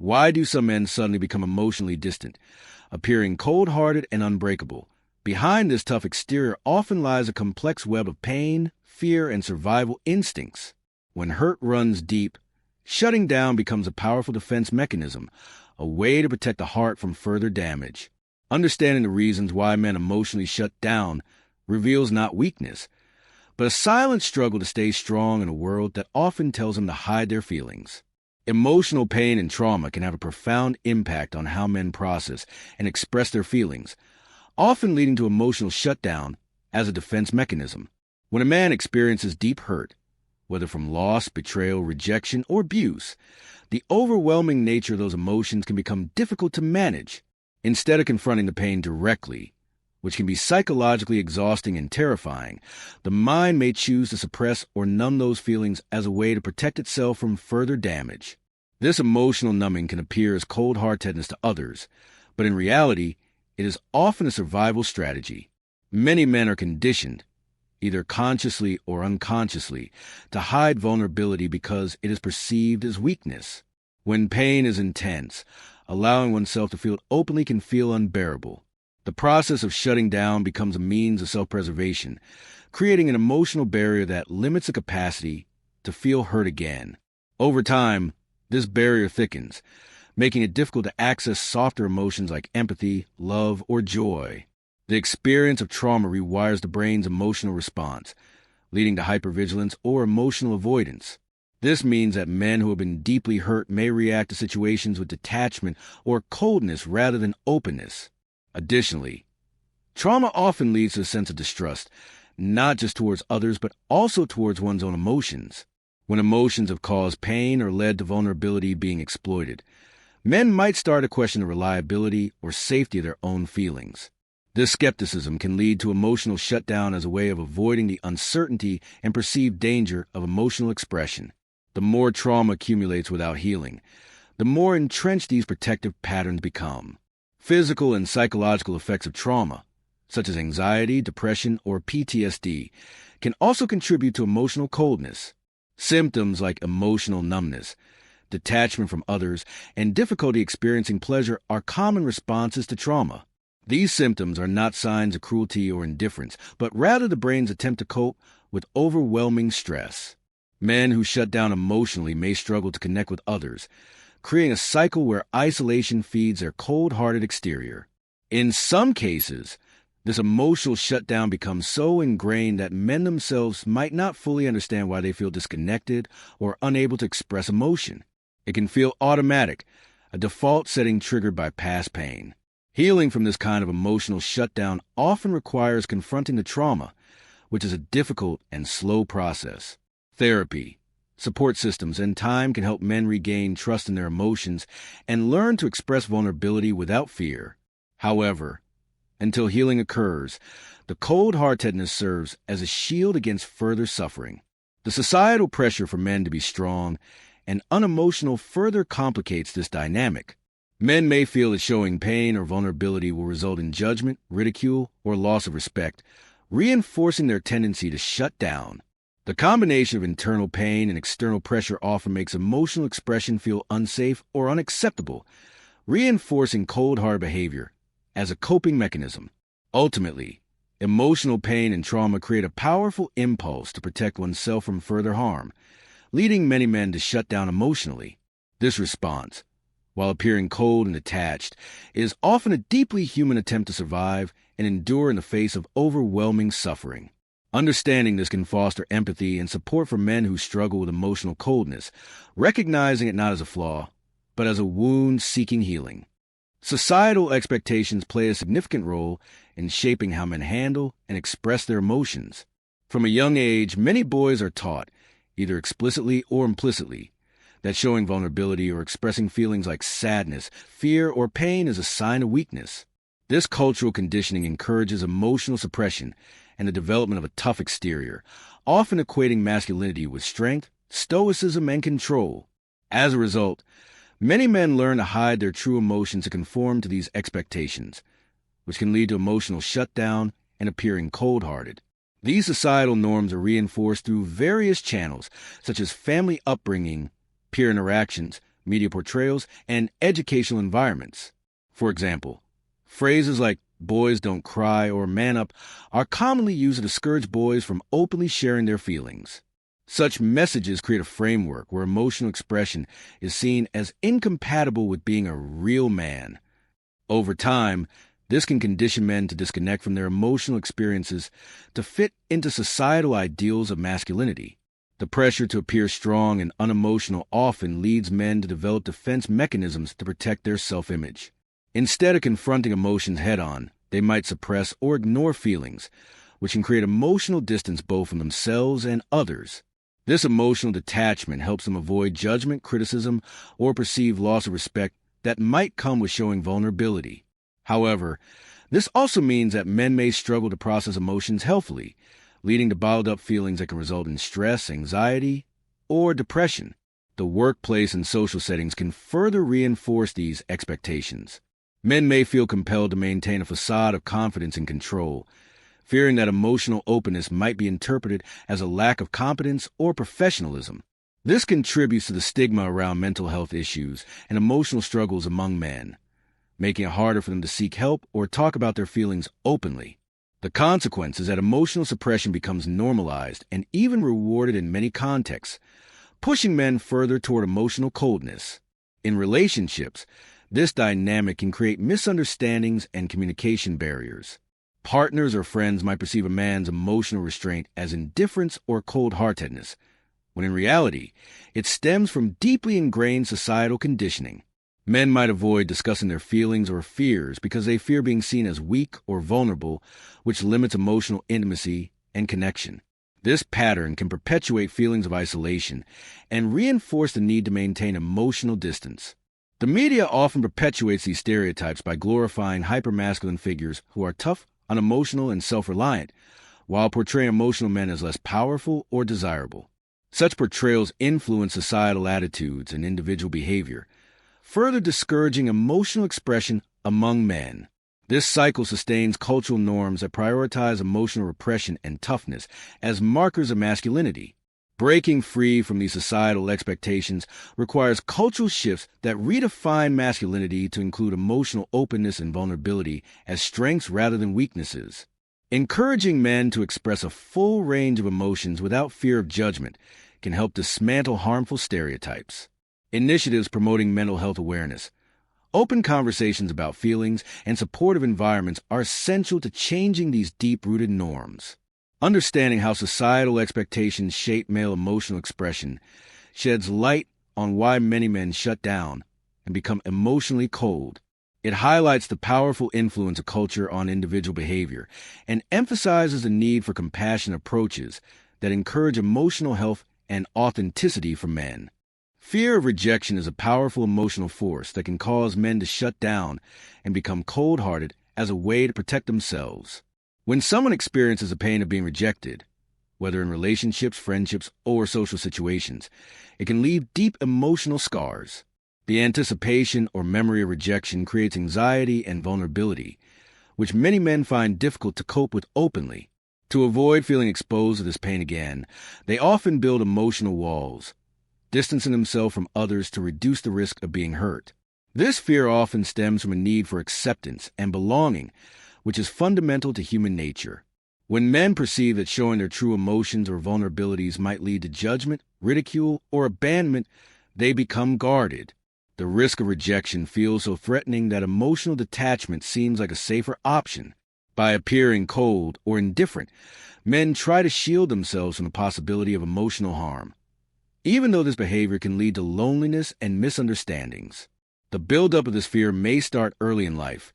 Why do some men suddenly become emotionally distant, appearing cold-hearted and unbreakable? Behind this tough exterior often lies a complex web of pain, fear, and survival instincts. When hurt runs deep, shutting down becomes a powerful defense mechanism, a way to protect the heart from further damage. Understanding the reasons why men emotionally shut down reveals not weakness, but a silent struggle to stay strong in a world that often tells them to hide their feelings. Emotional pain and trauma can have a profound impact on how men process and express their feelings, often leading to emotional shutdown as a defense mechanism. When a man experiences deep hurt, whether from loss, betrayal, rejection, or abuse, the overwhelming nature of those emotions can become difficult to manage. Instead of confronting the pain directly, which can be psychologically exhausting and terrifying, the mind may choose to suppress or numb those feelings as a way to protect itself from further damage. This emotional numbing can appear as cold-heartedness to others, but in reality, it is often a survival strategy. Many men are conditioned, either consciously or unconsciously, to hide vulnerability because it is perceived as weakness. When pain is intense, allowing oneself to feel it openly can feel unbearable. The process of shutting down becomes a means of self-preservation, creating an emotional barrier that limits the capacity to feel hurt again. Over time, this barrier thickens, making it difficult to access softer emotions like empathy, love, or joy. The experience of trauma rewires the brain's emotional response, leading to hypervigilance or emotional avoidance. This means that men who have been deeply hurt may react to situations with detachment or coldness rather than openness. Additionally, trauma often leads to a sense of distrust, not just towards others, but also towards one's own emotions. When emotions have caused pain or led to vulnerability being exploited, men might start to question the reliability or safety of their own feelings. This skepticism can lead to emotional shutdown as a way of avoiding the uncertainty and perceived danger of emotional expression. The more trauma accumulates without healing, the more entrenched these protective patterns become. Physical and psychological effects of trauma, such as anxiety, depression, or PTSD, can also contribute to emotional coldness. Symptoms like emotional numbness, detachment from others, and difficulty experiencing pleasure are common responses to trauma. These symptoms are not signs of cruelty or indifference, but rather the brain's attempt to cope with overwhelming stress. Men who shut down emotionally may struggle to connect with others, creating a cycle where isolation feeds their cold-hearted exterior. In some cases, this emotional shutdown becomes so ingrained that men themselves might not fully understand why they feel disconnected or unable to express emotion. It can feel automatic, a default setting triggered by past pain. Healing from this kind of emotional shutdown often requires confronting the trauma, which is a difficult and slow process. Therapy, support systems, and time can help men regain trust in their emotions and learn to express vulnerability without fear. However, until healing occurs, the cold-heartedness serves as a shield against further suffering. The societal pressure for men to be strong and unemotional further complicates this dynamic. Men may feel that showing pain or vulnerability will result in judgment, ridicule, or loss of respect, reinforcing their tendency to shut down. The combination of internal pain and external pressure often makes emotional expression feel unsafe or unacceptable, reinforcing cold-hearted behavior as a coping mechanism. Ultimately, emotional pain and trauma create a powerful impulse to protect oneself from further harm, leading many men to shut down emotionally. This response, while appearing cold and detached, is often a deeply human attempt to survive and endure in the face of overwhelming suffering. Understanding this can foster empathy and support for men who struggle with emotional coldness, recognizing it not as a flaw, but as a wound seeking healing. Societal expectations play a significant role in shaping how men handle and express their emotions. From a young age, many boys are taught, either explicitly or implicitly, that showing vulnerability or expressing feelings like sadness, fear, or pain is a sign of weakness. This cultural conditioning encourages emotional suppression and the development of a tough exterior, often equating masculinity with strength, stoicism, and control. As a result, many men learn to hide their true emotions to conform to these expectations, which can lead to emotional shutdown and appearing cold-hearted. These societal norms are reinforced through various channels, such as family upbringing, peer interactions, media portrayals, and educational environments. For example, phrases like "boys don't cry" or "man up" are commonly used to discourage boys from openly sharing their feelings. Such messages create a framework where emotional expression is seen as incompatible with being a real man. Over time, this can condition men to disconnect from their emotional experiences to fit into societal ideals of masculinity. The pressure to appear strong and unemotional often leads men to develop defense mechanisms to protect their self-image. Instead of confronting emotions head-on, they might suppress or ignore feelings, which can create emotional distance both from themselves and others. This emotional detachment helps them avoid judgment, criticism, or perceived loss of respect that might come with showing vulnerability. However, this also means that men may struggle to process emotions healthily, leading to bottled-up feelings that can result in stress, anxiety, or depression. The workplace and social settings can further reinforce these expectations. Men may feel compelled to maintain a facade of confidence and control, fearing that emotional openness might be interpreted as a lack of competence or professionalism. This contributes to the stigma around mental health issues and emotional struggles among men, making it harder for them to seek help or talk about their feelings openly. The consequence is that emotional suppression becomes normalized and even rewarded in many contexts, pushing men further toward emotional coldness. In relationships, this dynamic can create misunderstandings and communication barriers. Partners or friends might perceive a man's emotional restraint as indifference or cold-heartedness, when in reality, it stems from deeply ingrained societal conditioning. Men might avoid discussing their feelings or fears because they fear being seen as weak or vulnerable, which limits emotional intimacy and connection. This pattern can perpetuate feelings of isolation and reinforce the need to maintain emotional distance. The media often perpetuates these stereotypes by glorifying hypermasculine figures who are tough, unemotional, and self-reliant, while portraying emotional men as less powerful or desirable. Such portrayals influence societal attitudes and individual behavior, further discouraging emotional expression among men. This cycle sustains cultural norms that prioritize emotional repression and toughness as markers of masculinity. Breaking free from these societal expectations requires cultural shifts that redefine masculinity to include emotional openness and vulnerability as strengths rather than weaknesses. Encouraging men to express a full range of emotions without fear of judgment can help dismantle harmful stereotypes. Initiatives promoting mental health awareness, open conversations about feelings, and supportive environments are essential to changing these deep-rooted norms. Understanding how societal expectations shape male emotional expression sheds light on why many men shut down and become emotionally cold. It highlights the powerful influence of culture on individual behavior and emphasizes the need for compassionate approaches that encourage emotional health and authenticity for men. Fear of rejection is a powerful emotional force that can cause men to shut down and become cold-hearted as a way to protect themselves. When someone experiences the pain of being rejected, whether in relationships, friendships, or social situations, it can leave deep emotional scars. The anticipation or memory of rejection creates anxiety and vulnerability, which many men find difficult to cope with openly. To avoid feeling exposed to this pain again, they often build emotional walls, distancing themselves from others to reduce the risk of being hurt. This fear often stems from a need for acceptance and belonging, which is fundamental to human nature. When men perceive that showing their true emotions or vulnerabilities might lead to judgment, ridicule, or abandonment, they become guarded. The risk of rejection feels so threatening that emotional detachment seems like a safer option. By appearing cold or indifferent, men try to shield themselves from the possibility of emotional harm, even though this behavior can lead to loneliness and misunderstandings. The buildup of this fear may start early in life,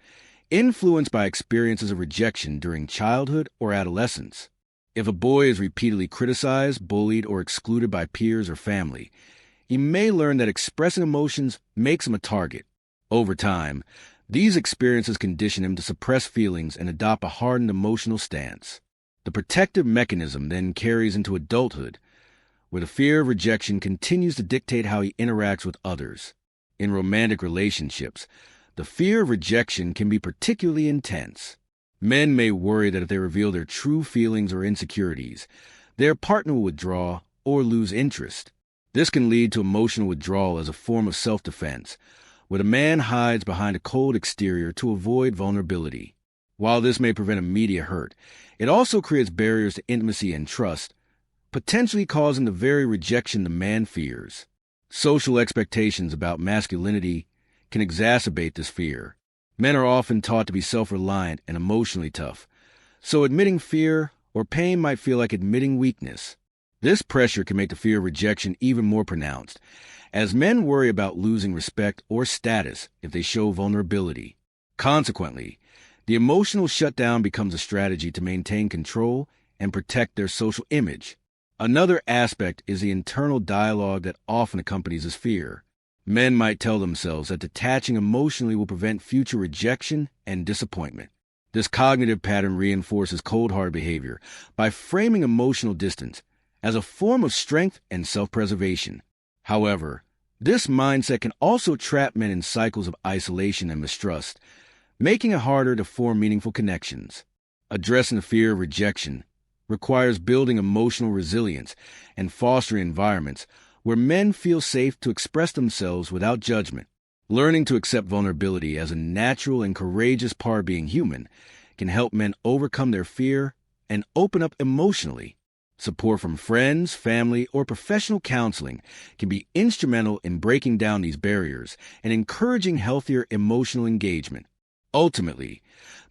influenced by experiences of rejection during childhood or adolescence. If a boy is repeatedly criticized, bullied, or excluded by peers or family, he may learn that expressing emotions makes him a target. Over time, these experiences condition him to suppress feelings and adopt a hardened emotional stance. The protective mechanism then carries into adulthood, where the fear of rejection continues to dictate how he interacts with others. In romantic relationships, the fear of rejection can be particularly intense. Men may worry that if they reveal their true feelings or insecurities, their partner will withdraw or lose interest. This can lead to emotional withdrawal as a form of self-defense, where the man hides behind a cold exterior to avoid vulnerability. While this may prevent immediate hurt, it also creates barriers to intimacy and trust, potentially causing the very rejection the man fears. Social expectations about masculinity can exacerbate this fear. Men are often taught to be self-reliant and emotionally tough, so admitting fear or pain might feel like admitting weakness. This pressure can make the fear of rejection even more pronounced, as men worry about losing respect or status if they show vulnerability. Consequently, the emotional shutdown becomes a strategy to maintain control and protect their social image. Another aspect is the internal dialogue that often accompanies this fear. Men might tell themselves that detaching emotionally will prevent future rejection and disappointment. This cognitive pattern reinforces cold-hearted behavior by framing emotional distance as a form of strength and self-preservation. However, this mindset can also trap men in cycles of isolation and mistrust, making it harder to form meaningful connections. Addressing the fear of rejection requires building emotional resilience and fostering environments where men feel safe to express themselves without judgment. Learning to accept vulnerability as a natural and courageous part of being human can help men overcome their fear and open up emotionally. Support from friends, family, or professional counseling can be instrumental in breaking down these barriers and encouraging healthier emotional engagement. Ultimately,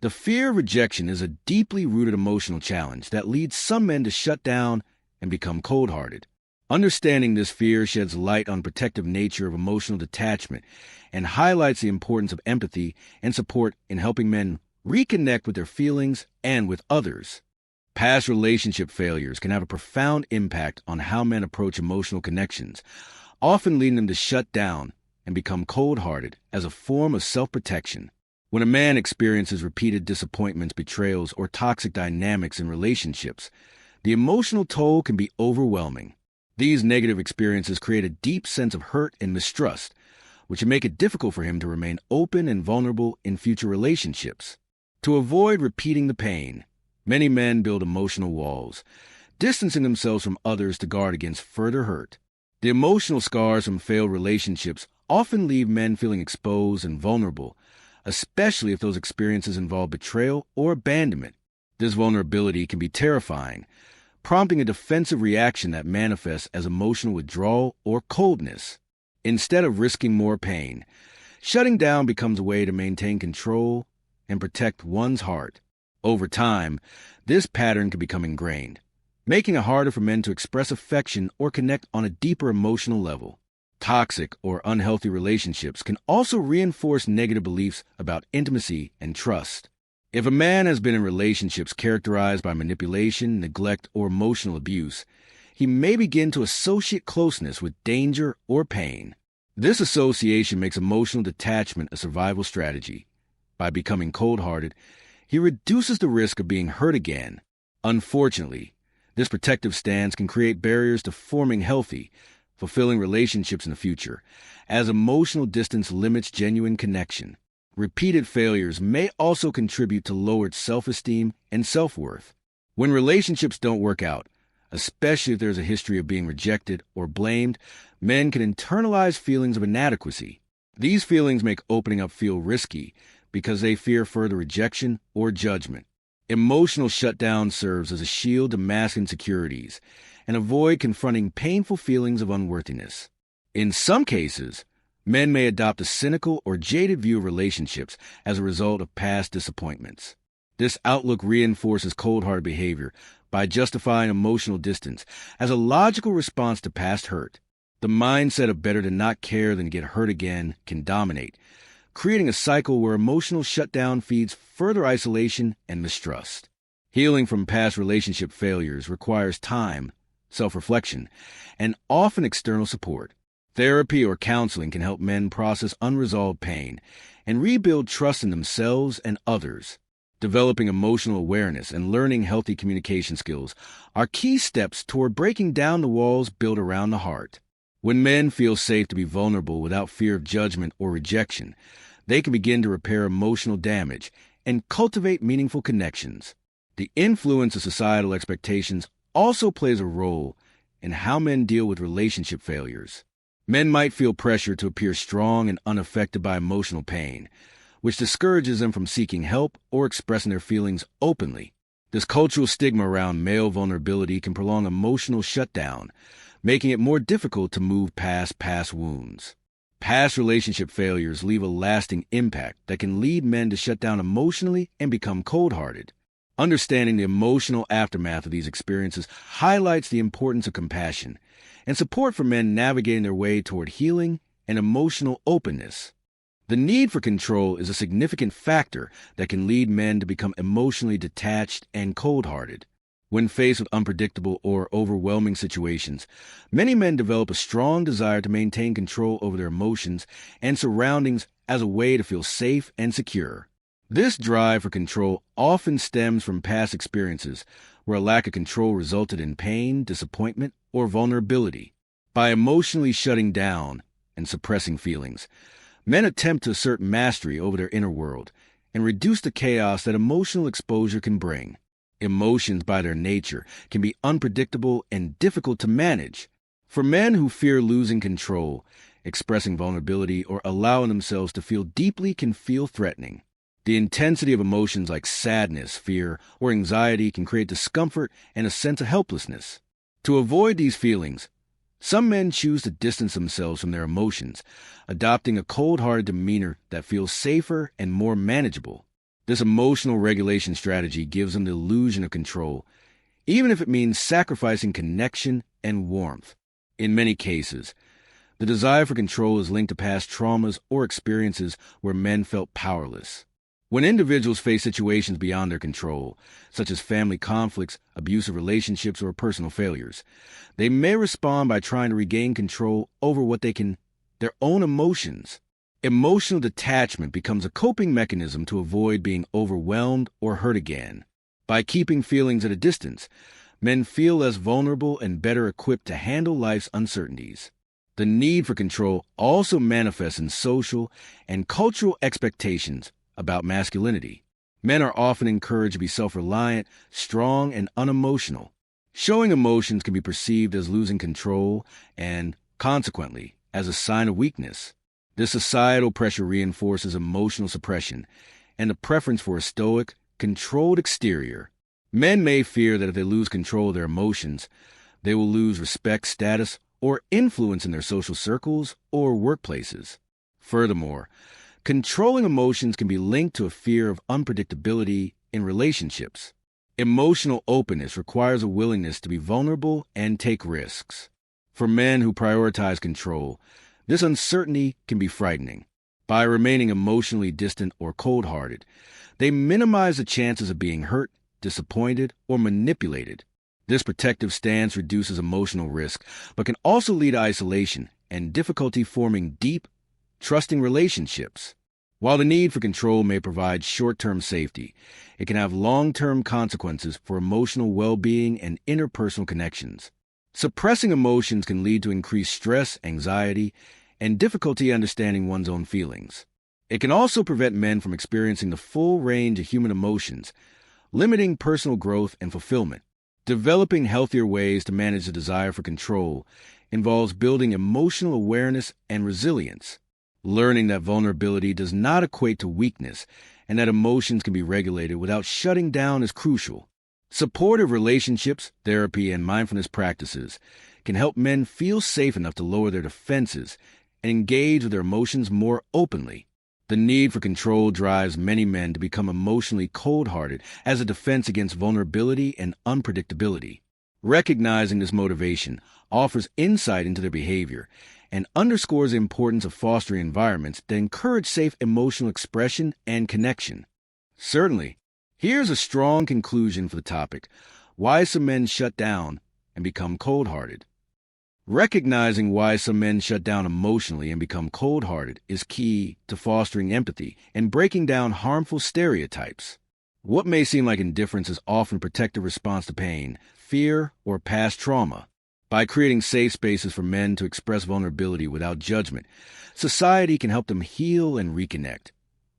the fear of rejection is a deeply rooted emotional challenge that leads some men to shut down and become cold-hearted. Understanding this fear sheds light on the protective nature of emotional detachment and highlights the importance of empathy and support in helping men reconnect with their feelings and with others. Past relationship failures can have a profound impact on how men approach emotional connections, often leading them to shut down and become cold-hearted as a form of self-protection. When a man experiences repeated disappointments, betrayals, or toxic dynamics in relationships, the emotional toll can be overwhelming. These negative experiences create a deep sense of hurt and mistrust, which can make it difficult for him to remain open and vulnerable in future relationships. To avoid repeating the pain, many men build emotional walls, distancing themselves from others to guard against further hurt. The emotional scars from failed relationships often leave men feeling exposed and vulnerable, especially if those experiences involve betrayal or abandonment. This vulnerability can be terrifying, prompting a defensive reaction that manifests as emotional withdrawal or coldness. Instead of risking more pain, shutting down becomes a way to maintain control and protect one's heart. Over time, this pattern can become ingrained, making it harder for men to express affection or connect on a deeper emotional level. Toxic or unhealthy relationships can also reinforce negative beliefs about intimacy and trust. If a man has been in relationships characterized by manipulation, neglect, or emotional abuse, he may begin to associate closeness with danger or pain. This association makes emotional detachment a survival strategy. By becoming cold-hearted, he reduces the risk of being hurt again. Unfortunately, this protective stance can create barriers to forming healthy, fulfilling relationships in the future, as emotional distance limits genuine connection. Repeated failures may also contribute to lowered self-esteem and self-worth. When relationships don't work out, especially if there's a history of being rejected or blamed, men can internalize feelings of inadequacy. These feelings make opening up feel risky because they fear further rejection or judgment. Emotional shutdown serves as a shield to mask insecurities and avoid confronting painful feelings of unworthiness. In some cases, men may adopt a cynical or jaded view of relationships as a result of past disappointments. This outlook reinforces cold-hearted behavior by justifying emotional distance as a logical response to past hurt. The mindset of better to not care than get hurt again can dominate, creating a cycle where emotional shutdown feeds further isolation and mistrust. Healing from past relationship failures requires time, self-reflection, and often external support. Therapy or counseling can help men process unresolved pain and rebuild trust in themselves and others. Developing emotional awareness and learning healthy communication skills are key steps toward breaking down the walls built around the heart. When men feel safe to be vulnerable without fear of judgment or rejection, they can begin to repair emotional damage and cultivate meaningful connections. The influence of societal expectations also plays a role in how men deal with relationship failures. Men might feel pressure to appear strong and unaffected by emotional pain, which discourages them from seeking help or expressing their feelings openly. This cultural stigma around male vulnerability can prolong emotional shutdown, making it more difficult to move past past wounds. Past relationship failures leave a lasting impact that can lead men to shut down emotionally and become cold-hearted. Understanding the emotional aftermath of these experiences highlights the importance of compassion and support for men navigating their way toward healing and emotional openness. The need for control is a significant factor that can lead men to become emotionally detached and cold-hearted. When faced with unpredictable or overwhelming situations, many men develop a strong desire to maintain control over their emotions and surroundings as a way to feel safe and secure. This drive for control often stems from past experiences where a lack of control resulted in pain, disappointment, or vulnerability. By emotionally shutting down and suppressing feelings, men attempt to assert mastery over their inner world and reduce the chaos that emotional exposure can bring. Emotions, by their nature, can be unpredictable and difficult to manage. For men who fear losing control, expressing vulnerability or allowing themselves to feel deeply can feel threatening. The intensity of emotions like sadness, fear, or anxiety can create discomfort and a sense of helplessness. To avoid these feelings, some men choose to distance themselves from their emotions, adopting a cold-hearted demeanor that feels safer and more manageable. This emotional regulation strategy gives them the illusion of control, even if it means sacrificing connection and warmth. In many cases, the desire for control is linked to past traumas or experiences where men felt powerless. When individuals face situations beyond their control, such as family conflicts, abusive relationships, or personal failures, they may respond by trying to regain control over their own emotions. Emotional detachment becomes a coping mechanism to avoid being overwhelmed or hurt again. By keeping feelings at a distance, men feel less vulnerable and better equipped to handle life's uncertainties. The need for control also manifests in social and cultural expectations about masculinity. Men are often encouraged to be self-reliant, strong, and unemotional. Showing emotions can be perceived as losing control and, consequently, as a sign of weakness. This societal pressure reinforces emotional suppression and the preference for a stoic, controlled exterior. Men may fear that if they lose control of their emotions, they will lose respect, status, or influence in their social circles or workplaces. Furthermore, controlling emotions can be linked to a fear of unpredictability in relationships. Emotional openness requires a willingness to be vulnerable and take risks. For men who prioritize control, this uncertainty can be frightening. By remaining emotionally distant or cold-hearted, they minimize the chances of being hurt, disappointed, or manipulated. This protective stance reduces emotional risk, but can also lead to isolation and difficulty forming deep, trusting relationships. While the need for control may provide short-term safety, it can have long-term consequences for emotional well-being and interpersonal connections. Suppressing emotions can lead to increased stress, anxiety, and difficulty understanding one's own feelings. It can also prevent men from experiencing the full range of human emotions, limiting personal growth and fulfillment. Developing healthier ways to manage the desire for control involves building emotional awareness and resilience. Learning that vulnerability does not equate to weakness and that emotions can be regulated without shutting down is crucial. Supportive relationships, therapy, and mindfulness practices can help men feel safe enough to lower their defenses and engage with their emotions more openly. The need for control drives many men to become emotionally cold-hearted as a defense against vulnerability and unpredictability. Recognizing this motivation offers insight into their behavior and underscores the importance of fostering environments that encourage safe emotional expression and connection. Certainly, here's a strong conclusion for the topic: why some men shut down and become cold-hearted. Recognizing why some men shut down emotionally and become cold-hearted is key to fostering empathy and breaking down harmful stereotypes. What may seem like indifference is often a protective response to pain, fear, or past trauma. By creating safe spaces for men to express vulnerability without judgment, society can help them heal and reconnect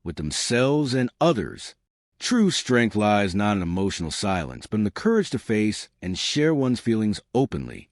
with themselves and others. True strength lies not in emotional silence, but in the courage to face and share one's feelings openly.